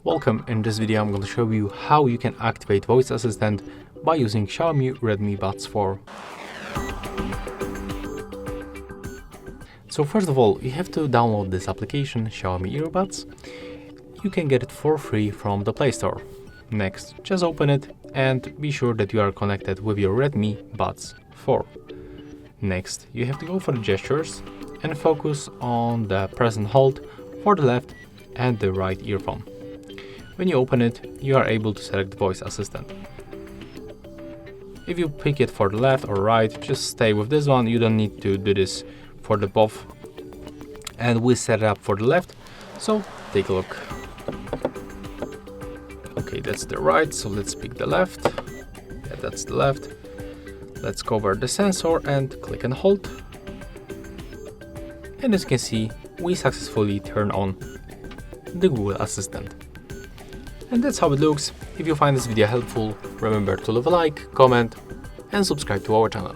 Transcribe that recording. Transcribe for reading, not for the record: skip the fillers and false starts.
Welcome. In this video I'm going to show you how you can activate voice assistant by using Xiaomi Redmi Buds 4. So first of all, you have to download this application, Xiaomi Earbuds. You can get it for free from the Play Store. Next, just open it and be sure that you are connected with your Redmi Buds 4. Next, you have to go for the gestures and focus on the press and hold for the left and the right earphone. When you open it, you are able to select the voice assistant. If you pick it for the left or right, just stay with this one. You don't need to do this for the both. And we set it up for the left, so take a look. Okay, that's the right, so let's pick the left. Yeah, that's the left. Let's cover the sensor and click and hold. And as you can see, we successfully turn on the Google Assistant. And that's how it looks. If you find this video helpful, remember to leave a like, comment and subscribe to our channel.